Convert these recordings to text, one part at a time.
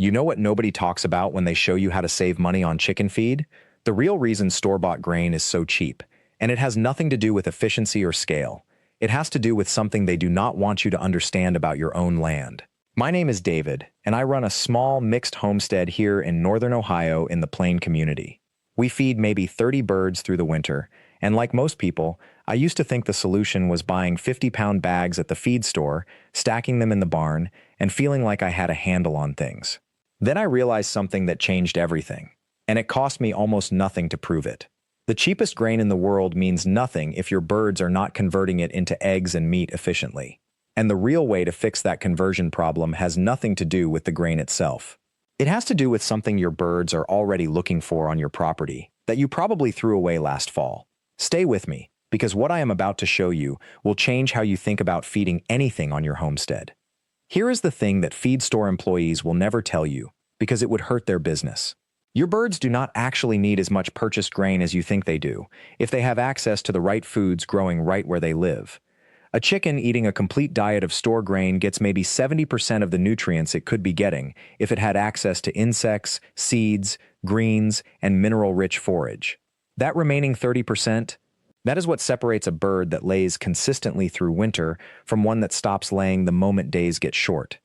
You know what nobody talks about when they show you how to save money on chicken feed? The real reason store-bought grain is so cheap, and it has nothing to do with efficiency or scale. It has to do with something they do not want you to understand about your own land. My name is David, and I run a small, mixed homestead here in northern Ohio in the Plain community. We feed maybe 30 birds through the winter, and like most people, I used to think the solution was buying 50-pound bags at the feed store, stacking them in the barn, and feeling like I had a handle on things. Then I realized something that changed everything, and it cost me almost nothing to prove it. The cheapest grain in the world means nothing if your birds are not converting it into eggs and meat efficiently. And the real way to fix that conversion problem has nothing to do with the grain itself. It has to do with something your birds are already looking for on your property that you probably threw away last fall. Stay with me, because what I am about to show you will change how you think about feeding anything on your homestead. Here is the thing that feed store employees will never tell you, because it would hurt their business. Your birds do not actually need as much purchased grain as you think they do, if they have access to the right foods growing right where they live. A chicken eating a complete diet of store grain gets maybe 70% of the nutrients it could be getting if it had access to insects, seeds, greens, and mineral-rich forage. That remaining 30%, that is what separates a bird that lays consistently through winter from one that stops laying the moment days get short.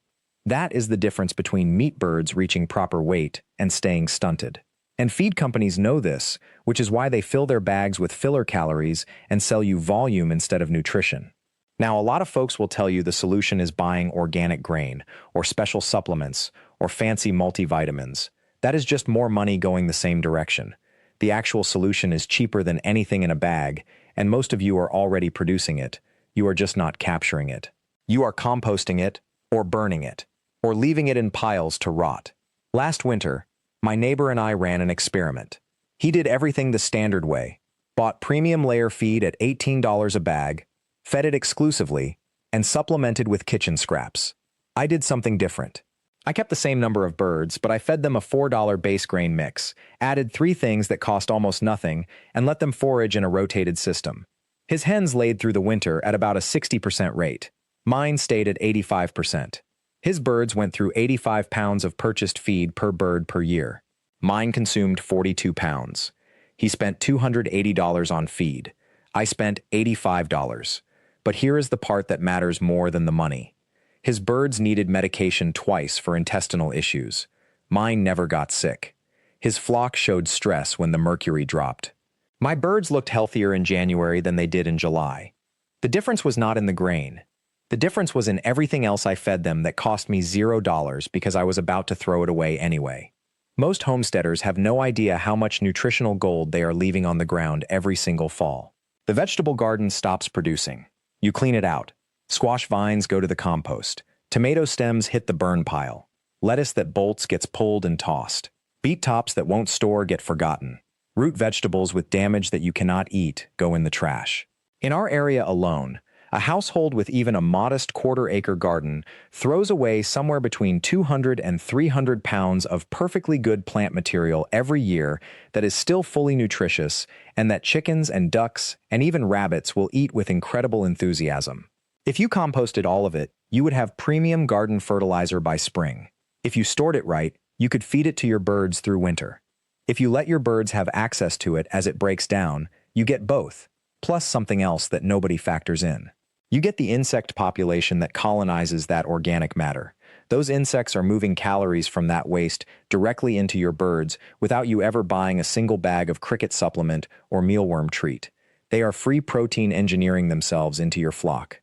That is the difference between meat birds reaching proper weight and staying stunted. And feed companies know this, which is why they fill their bags with filler calories and sell you volume instead of nutrition. Now, a lot of folks will tell you the solution is buying organic grain, or special supplements, or fancy multivitamins. That is just more money going the same direction. The actual solution is cheaper than anything in a bag, and most of you are already producing it. You are just not capturing it. You are composting it, or burning it, or leaving it in piles to rot. Last winter, my neighbor and I ran an experiment. He did everything the standard way, bought premium layer feed at $18 a bag, fed it exclusively, and supplemented with kitchen scraps. I did something different. I kept the same number of birds, but I fed them a $4 base grain mix, added 3 things that cost almost nothing, and let them forage in a rotated system. His hens laid through the winter at about a 60% rate. Mine stayed at 85%. His birds went through 85 pounds of purchased feed per bird per year. Mine consumed 42 pounds. He spent $280 on feed. I spent $85. But here is the part that matters more than the money. His birds needed medication twice for intestinal issues. Mine never got sick. His flock showed stress when the mercury dropped. My birds looked healthier in January than they did in July. The difference was not in the grain. The difference was in everything else I fed them that cost me $0 because I was about to throw it away anyway. Most homesteaders have no idea how much nutritional gold they are leaving on the ground every single fall. The vegetable garden stops producing. You clean it out. Squash vines go to the compost. Tomato stems hit the burn pile. Lettuce that bolts gets pulled and tossed. Beet tops that won't store get forgotten. Root vegetables with damage that you cannot eat go in the trash. In our area alone, a household with even a modest quarter-acre garden throws away somewhere between 200 and 300 pounds of perfectly good plant material every year that is still fully nutritious and that chickens and ducks and even rabbits will eat with incredible enthusiasm. If you composted all of it, you would have premium garden fertilizer by spring. If you stored it right, you could feed it to your birds through winter. If you let your birds have access to it as it breaks down, you get both, plus something else that nobody factors in. You get the insect population that colonizes that organic matter. Those insects are moving calories from that waste directly into your birds without you ever buying a single bag of cricket supplement or mealworm treat. They are free protein engineering themselves into your flock.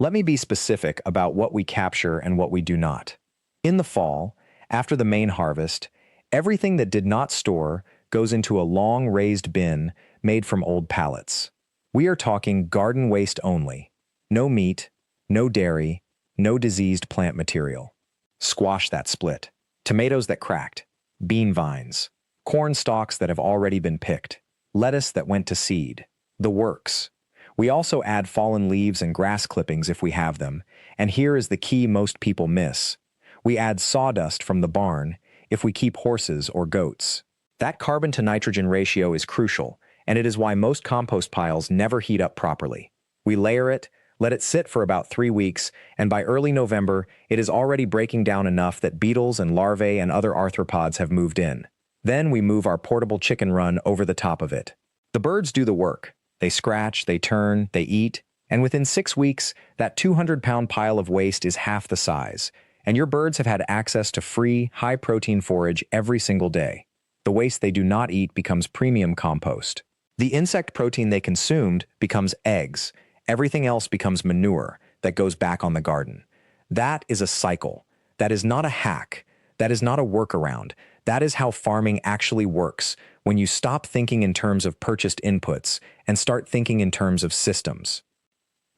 Let me be specific about what we capture and what we do not. In the fall, after the main harvest, everything that did not store goes into a long raised bin made from old pallets. We are talking garden waste only. No meat, no dairy, no diseased plant material. Squash that split. Tomatoes that cracked. Bean vines. Corn stalks that have already been picked. Lettuce that went to seed. The works. We also add fallen leaves and grass clippings if we have them, and here is the key most people miss. We add sawdust from the barn if we keep horses or goats. That carbon to nitrogen ratio is crucial, and it is why most compost piles never heat up properly. We layer it, Let it sit for about 3 weeks, and by early November, it is already breaking down enough that beetles and larvae and other arthropods have moved in. Then we move our portable chicken run over the top of it. The birds do the work. They scratch, they turn, they eat, and within 6 weeks, that 200-pound pile of waste is half the size, and your birds have had access to free, high-protein forage every single day. The waste they do not eat becomes premium compost. The insect protein they consumed becomes eggs. Everything else becomes manure that goes back on the garden. That is a cycle. That is not a hack. That is not a workaround. That is how farming actually works, when you stop thinking in terms of purchased inputs and start thinking in terms of systems.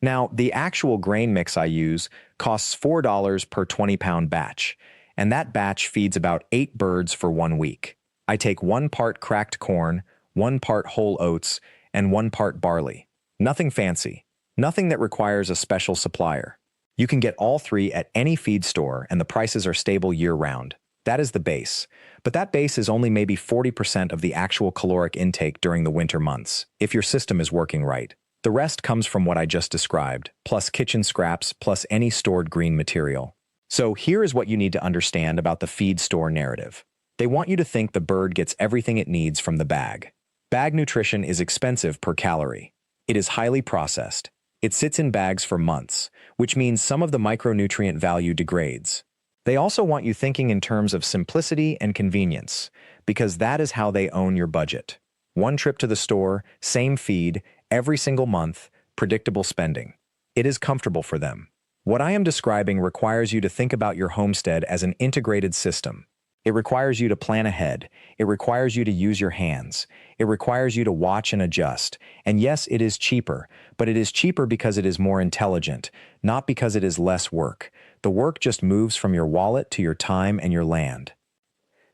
Now, the actual grain mix I use costs $4 per 20-pound batch, and that batch feeds about 8 birds for 1 week. I take 1 part cracked corn, 1 part whole oats, and 1 part barley. Nothing fancy. Nothing that requires a special supplier. You can get all 3 at any feed store, and the prices are stable year-round. That is the base. But that base is only maybe 40% of the actual caloric intake during the winter months, if your system is working right. The rest comes from what I just described, plus kitchen scraps, plus any stored green material. So here is what you need to understand about the feed store narrative. They want you to think the bird gets everything it needs from the bag. Bag nutrition is expensive per calorie. It is highly processed. It sits in bags for months, which means some of the micronutrient value degrades. They also want you thinking in terms of simplicity and convenience, because that is how they own your budget. 1 trip to the store, same feed, every single month, predictable spending. It is comfortable for them. What I am describing requires you to think about your homestead as an integrated system. It requires you to plan ahead. It requires you to use your hands. It requires you to watch and adjust. And yes, it is cheaper, but it is cheaper because it is more intelligent, not because it is less work. The work just moves from your wallet to your time and your land.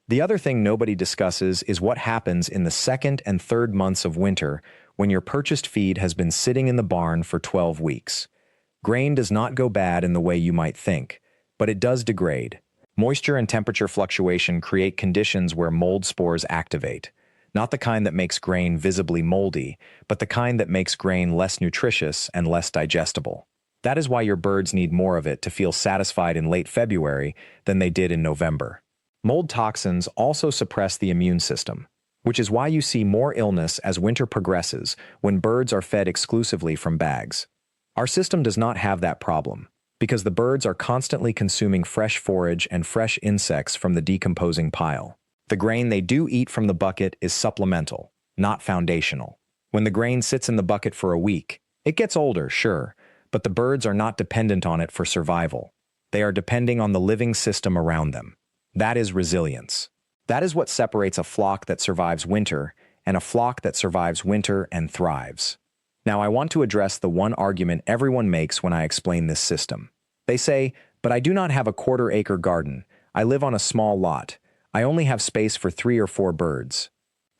The other thing nobody discusses is what happens in the 2nd and 3rd months of winter when your purchased feed has been sitting in the barn for 12 weeks. Grain does not go bad in the way you might think, but it does degrade. Moisture and temperature fluctuation create conditions where mold spores activate. Not the kind that makes grain visibly moldy, but the kind that makes grain less nutritious and less digestible. That is why your birds need more of it to feel satisfied in late February than they did in November. Mold toxins also suppress the immune system, which is why you see more illness as winter progresses when birds are fed exclusively from bags. Our system does not have that problem, because the birds are constantly consuming fresh forage and fresh insects from the decomposing pile. The grain they do eat from the bucket is supplemental, not foundational. When the grain sits in the bucket for a week, it gets older, sure, but the birds are not dependent on it for survival. They are depending on the living system around them. That is resilience. That is what separates a flock that survives winter and a flock that survives winter and thrives. Now, I want to address the one argument everyone makes when I explain this system. They say, "But I do not have a quarter-acre garden. I live on a small lot. I only have space for 3 or 4 birds."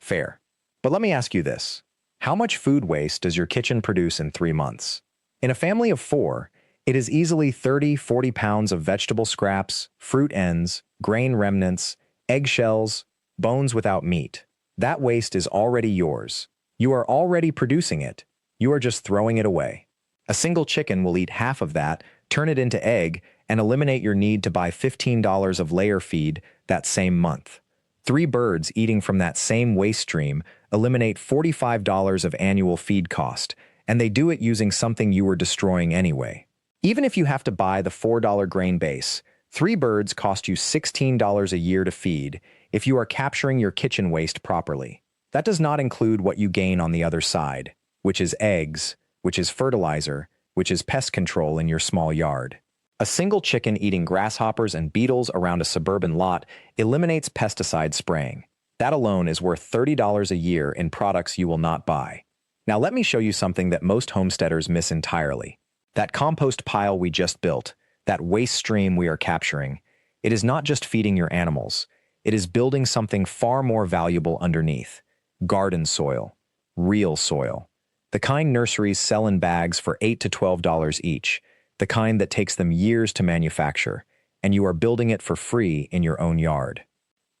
Fair. But let me ask you this. How much food waste does your kitchen produce in 3 months? In a family of 4, it is easily 30–40 pounds of vegetable scraps, fruit ends, grain remnants, eggshells, bones without meat. That waste is already yours. You are already producing it. You are just throwing it away. A single chicken will eat half of that, turn it into egg, and eliminate your need to buy $15 of layer feed that same month. 3 birds eating from that same waste stream eliminate $45 of annual feed cost, and they do it using something you were destroying anyway. Even if you have to buy the $4 grain base, 3 birds cost you $16 a year to feed if you are capturing your kitchen waste properly. That does not include what you gain on the other side, which is eggs, which is fertilizer, which is pest control in your small yard. A single chicken eating grasshoppers and beetles around a suburban lot eliminates pesticide spraying. That alone is worth $30 a year in products you will not buy. Now let me show you something that most homesteaders miss entirely. That compost pile we just built, that waste stream we are capturing, it is not just feeding your animals. It is building something far more valuable underneath. Garden soil. Real soil. The kind nurseries sell in bags for $8 to $12 each. The kind that takes them years to manufacture, and you are building it for free in your own yard.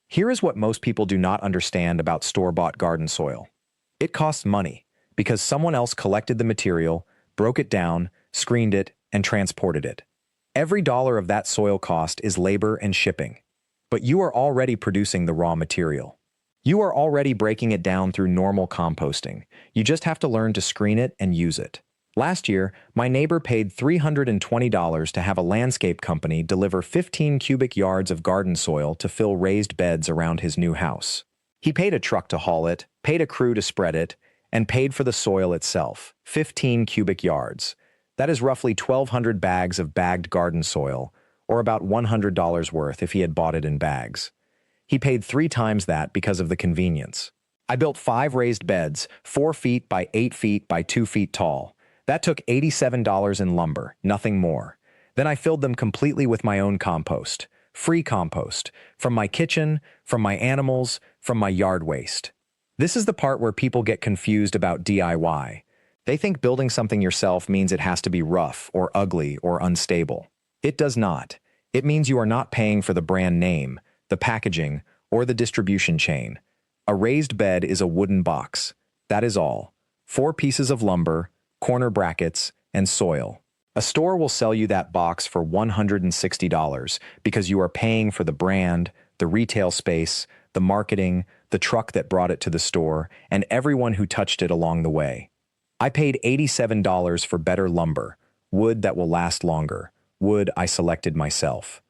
Here is what most people do not understand about store-bought garden soil. It costs money, because someone else collected the material, broke it down, screened it, and transported it. Every dollar of that soil cost is labor and shipping. But you are already producing the raw material. You are already breaking it down through normal composting. You just have to learn to screen it and use it. Last year, my neighbor paid $320 to have a landscape company deliver 15 cubic yards of garden soil to fill raised beds around his new house. He paid a truck to haul it, paid a crew to spread it, and paid for the soil itself, 15 cubic yards. That is roughly 1,200 bags of bagged garden soil, or about $100 worth if he had bought it in bags. He paid 3 times that because of the convenience. I built 5 raised beds, 4 feet by 8 feet by 2 feet tall. That took $87 in lumber, nothing more. Then I filled them completely with my own compost, free compost, from my kitchen, from my animals, from my yard waste. This is the part where people get confused about DIY. They think building something yourself means it has to be rough or ugly or unstable. It does not. It means you are not paying for the brand name, the packaging, or the distribution chain. A raised bed is a wooden box. That is all. 4 pieces of lumber, corner brackets, and soil. A store will sell you that box for $160 because you are paying for the brand, the retail space, the marketing, the truck that brought it to the store, and everyone who touched it along the way. I paid $87 for better lumber, wood that will last longer, wood I selected myself.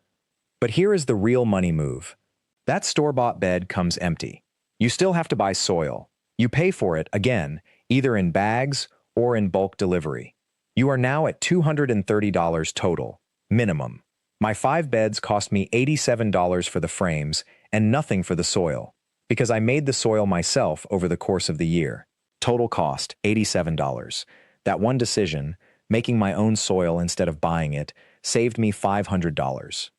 But here is the real money move. That store-bought bed comes empty. You still have to buy soil. You pay for it, again, either in bags or in bulk delivery. You are now at $230 total, minimum. My 5 beds cost me $87 for the frames and nothing for the soil, because I made the soil myself over the course of the year. Total cost, $87. That one decision, making my own soil instead of buying it, saved me $500.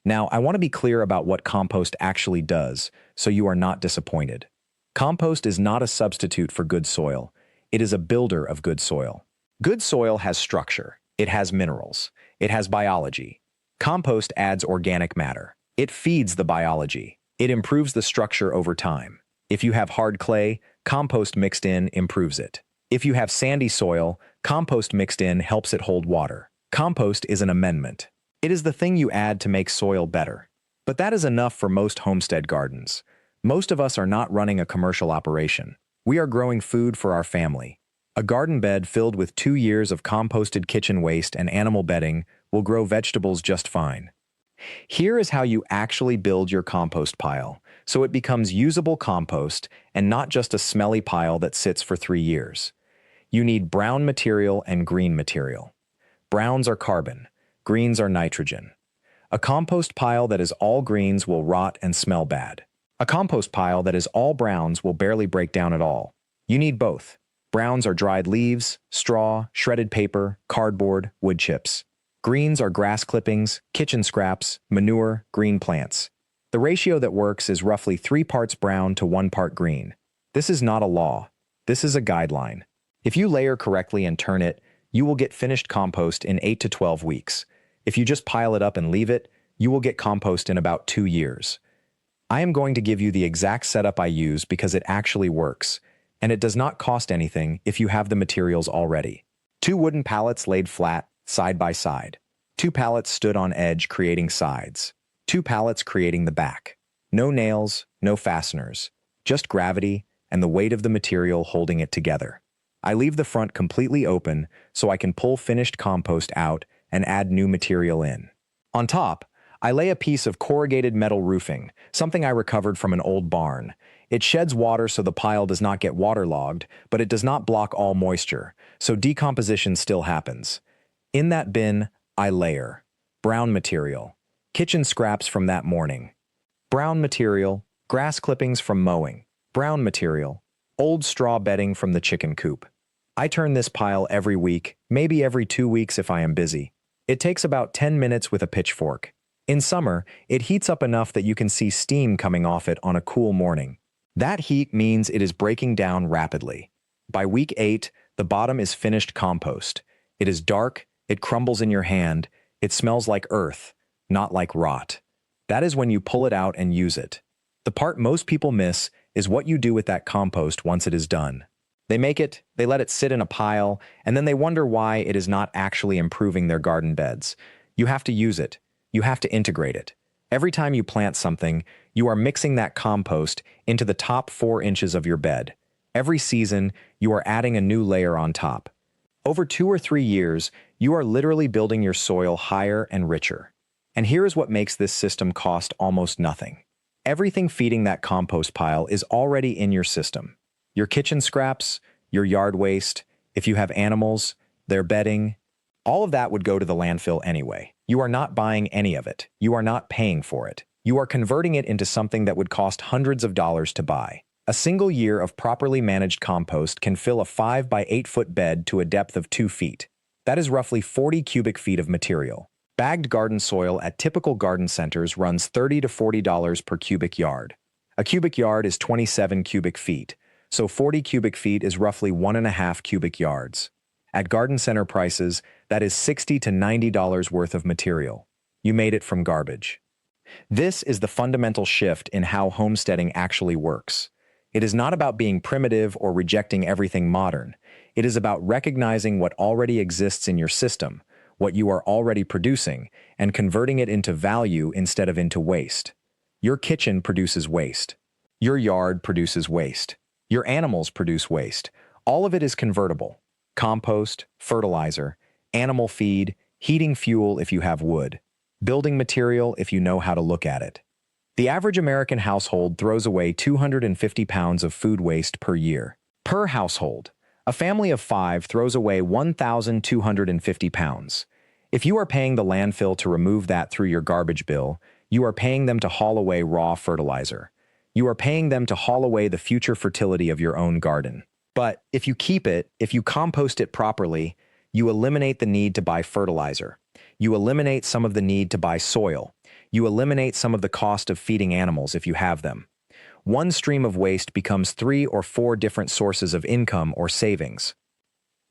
Now, I want to be clear about what compost actually does, so you are not disappointed. Compost is not a substitute for good soil. It is a builder of good soil. Good soil has structure. It has minerals. It has biology. Compost adds organic matter. It feeds the biology. It improves the structure over time. If you have hard clay, compost mixed in improves it. If you have sandy soil, compost mixed in helps it hold water. Compost is an amendment. It is the thing you add to make soil better. But that is enough for most homestead gardens. Most of us are not running a commercial operation. We are growing food for our family. A garden bed filled with 2 years of composted kitchen waste and animal bedding will grow vegetables just fine. Here is how you actually build your compost pile, so it becomes usable compost and not just a smelly pile that sits for 3 years. You need brown material and green material. Browns are carbon, greens are nitrogen. A compost pile that is all greens will rot and smell bad. A compost pile that is all browns will barely break down at all. You need both. Browns are dried leaves, straw, shredded paper, cardboard, wood chips. Greens are grass clippings, kitchen scraps, manure, green plants. The ratio that works is roughly 3 parts brown to 1 part green. This is not a law. This is a guideline. If you layer correctly and turn it, you will get finished compost in 8 to 12 weeks. If you just pile it up and leave it, you will get compost in about 2 years. I am going to give you the exact setup I use because it actually works, and it does not cost anything if you have the materials already. 2 wooden pallets laid flat, side by side. 2 pallets stood on edge creating sides. 2 pallets creating the back. No nails, no fasteners, just gravity and the weight of the material holding it together. I leave the front completely open so I can pull finished compost out and add new material in. On top, I lay a piece of corrugated metal roofing, something I recovered from an old barn. It sheds water so the pile does not get waterlogged, but it does not block all moisture, so decomposition still happens. In that bin, I layer brown material, kitchen scraps from that morning, brown material, grass clippings from mowing, brown material, old straw bedding from the chicken coop. I turn this pile every week, maybe every 2 weeks if I am busy. It takes about 10 minutes with a pitchfork. In summer, it heats up enough that you can see steam coming off it on a cool morning. That heat means it is breaking down rapidly. By week 8, the bottom is finished compost. It is dark, it crumbles in your hand, it smells like earth, not like rot. That is when you pull it out and use it. The part most people miss is what you do with that compost once it is done. They let it sit in a pile, and then they wonder why it is not actually improving their garden beds. You have to use it. You have to integrate it. Every time you plant something, you are mixing that compost into the top 4 inches of your bed. Every season, you are adding a new layer on top. Over 2 or 3 years, you are literally building your soil higher and richer. And here is what makes this system cost almost nothing. Everything feeding that compost pile is already in your system. Your kitchen scraps, your yard waste, if you have animals, their bedding, all of that would go to the landfill anyway. You are not buying any of it. You are not paying for it. You are converting it into something that would cost hundreds of dollars to buy. A single year of properly managed compost can fill a 5 by 8 foot bed to a depth of 2 feet. That is roughly 40 cubic feet of material. Bagged garden soil at typical garden centers runs $30 to $40 per cubic yard. A cubic yard is 27 cubic feet, so 40 cubic feet is roughly 1.5 cubic yards. At garden center prices, that is $60 to $90 worth of material. You made it from garbage. This is the fundamental shift in how homesteading actually works. It is not about being primitive or rejecting everything modern. It is about recognizing what already exists in your system, what you are already producing, and converting it into value instead of into waste. Your kitchen produces waste. Your yard produces waste. Your animals produce waste. All of it is convertible. Compost, fertilizer, animal feed, heating fuel if you have wood, building material if you know how to look at it. The average American household throws away 250 pounds of food waste per year. Per household, a family of 5 throws away 1,250 pounds. If you are paying the landfill to remove that through your garbage bill, you are paying them to haul away raw fertilizer. You are paying them to haul away the future fertility of your own garden. But if you keep it, if you compost it properly, you eliminate the need to buy fertilizer. You eliminate some of the need to buy soil. You eliminate some of the cost of feeding animals if you have them. One stream of waste becomes 3 or 4 different sources of income or savings.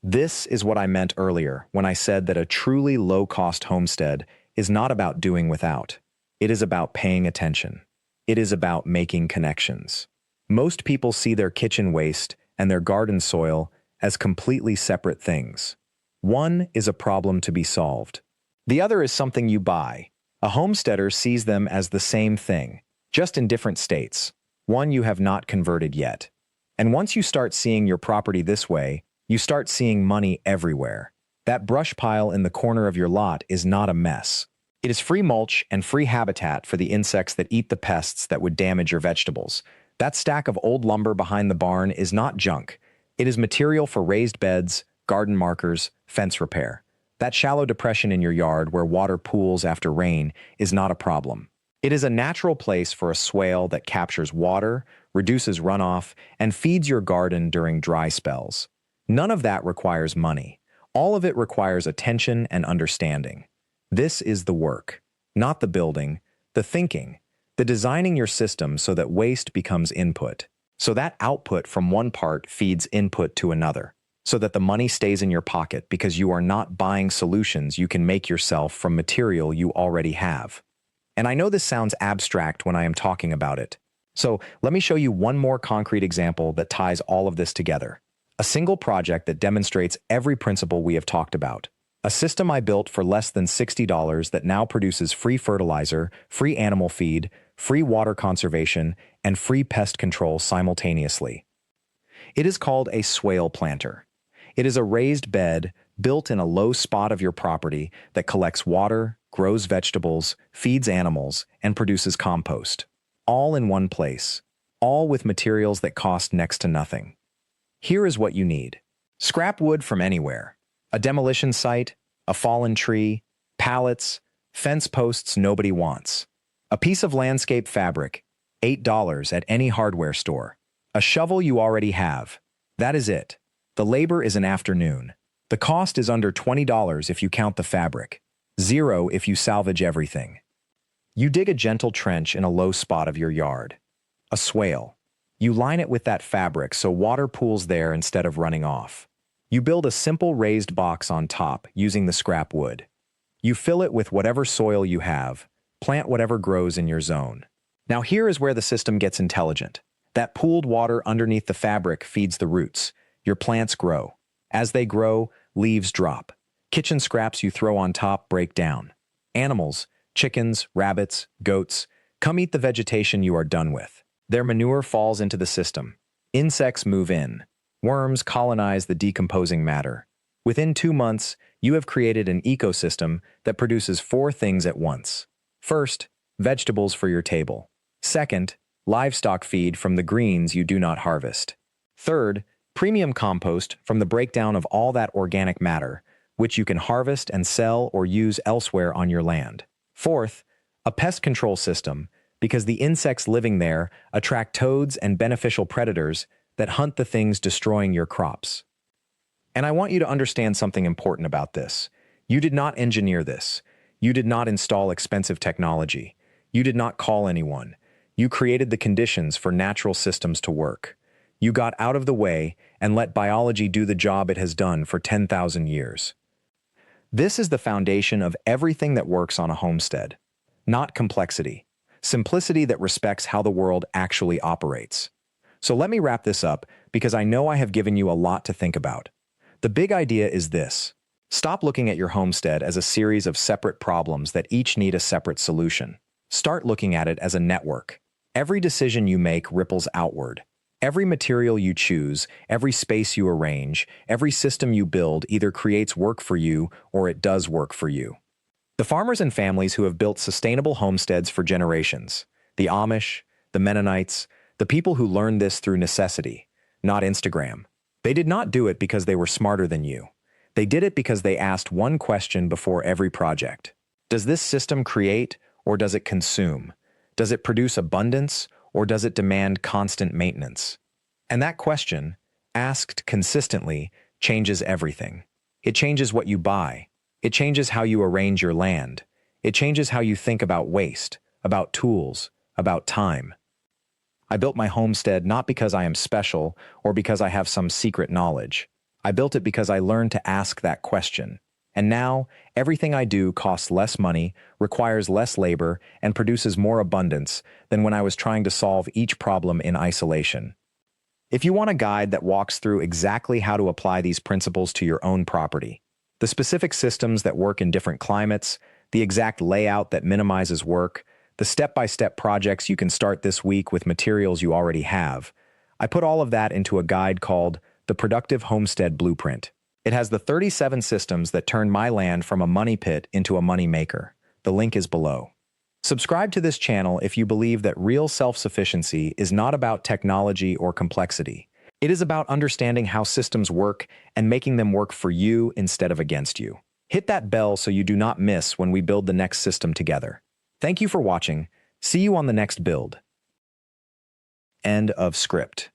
This is what I meant earlier when I said that a truly low-cost homestead is not about doing without. It is about paying attention. It is about making connections. Most people see their kitchen waste and their garden soil as completely separate things. One is a problem to be solved. The other is something you buy. A homesteader sees them as the same thing, just in different states. One you have not converted yet. And once you start seeing your property this way, you start seeing money everywhere. That brush pile in the corner of your lot is not a mess. It is free mulch and free habitat for the insects that eat the pests that would damage your vegetables. That stack of old lumber behind the barn is not junk. It is material for raised beds, garden markers, fence repair. That shallow depression in your yard where water pools after rain is not a problem. It is a natural place for a swale that captures water, reduces runoff, and feeds your garden during dry spells. None of that requires money. All of it requires attention and understanding. This is the work, not the building, the thinking, the designing your system so that waste becomes input, so that output from one part feeds input to another, so that the money stays in your pocket because you are not buying solutions you can make yourself from material you already have. And I know this sounds abstract when I am talking about it. So let me show you one more concrete example that ties all of this together. A single project that demonstrates every principle we have talked about. A system I built for less than $60 that now produces free fertilizer, free animal feed, free water conservation, and free pest control simultaneously. It is called a swale planter. It is a raised bed built in a low spot of your property that collects water, grows vegetables, feeds animals, and produces compost. All in one place. All with materials that cost next to nothing. Here is what you need. Scrap wood from anywhere. A demolition site, a fallen tree, pallets, fence posts nobody wants. A piece of landscape fabric, $8 at any hardware store. A shovel you already have. That is it. The labor is an afternoon. The cost is under $20 if you count the fabric. $0 if you salvage everything. You dig a gentle trench in a low spot of your yard. A swale. You line it with that fabric so water pools there instead of running off. You build a simple raised box on top using the scrap wood. You fill it with whatever soil you have, plant whatever grows in your zone. Now here is where the system gets intelligent. That pooled water underneath the fabric feeds the roots. Your plants grow. As they grow, leaves drop. Kitchen scraps you throw on top break down. Animals, chickens, rabbits, goats, come eat the vegetation you are done with. Their manure falls into the system. Insects move in. Worms colonize the decomposing matter. Within 2 months, you have created an ecosystem that produces 4 things at once. First, vegetables for your table. Second, livestock feed from the greens you do not harvest. Third, premium compost from the breakdown of all that organic matter, which you can harvest and sell or use elsewhere on your land. Fourth, a pest control system, because the insects living there attract toads and beneficial predators that hunt the things destroying your crops. And I want you to understand something important about this. You did not engineer this. You did not install expensive technology. You did not call anyone. You created the conditions for natural systems to work. You got out of the way and let biology do the job it has done for 10,000 years. This is the foundation of everything that works on a homestead. Not complexity. Simplicity that respects how the world actually operates. So let me wrap this up because I know I have given you a lot to think about. The big idea is this. Stop looking at your homestead as a series of separate problems that each need a separate solution. Start looking at it as a network. Every decision you make ripples outward. Every material you choose, every space you arrange, every system you build either creates work for you or it does work for you. The farmers and families who have built sustainable homesteads for generations, the Amish, the Mennonites, the people who learned this through necessity, not Instagram. They did not do it because they were smarter than you. They did it because they asked one question before every project. Does this system create or does it consume? Does it produce abundance or does it demand constant maintenance? And that question, asked consistently, changes everything. It changes what you buy. It changes how you arrange your land. It changes how you think about waste, about tools, about time. I built my homestead not because I am special or because I have some secret knowledge. I built it because I learned to ask that question. And now, everything I do costs less money, requires less labor, and produces more abundance than when I was trying to solve each problem in isolation. If you want a guide that walks through exactly how to apply these principles to your own property, the specific systems that work in different climates, the exact layout that minimizes work, the step-by-step projects you can start this week with materials you already have, I put all of that into a guide called The Productive Homestead Blueprint. It has the 37 systems that turn my land from a money pit into a money maker. The link is below. Subscribe to this channel if you believe that real self-sufficiency is not about technology or complexity. It is about understanding how systems work and making them work for you instead of against you. Hit that bell so you do not miss when we build the next system together. Thank you for watching. See you on the next build. End of script.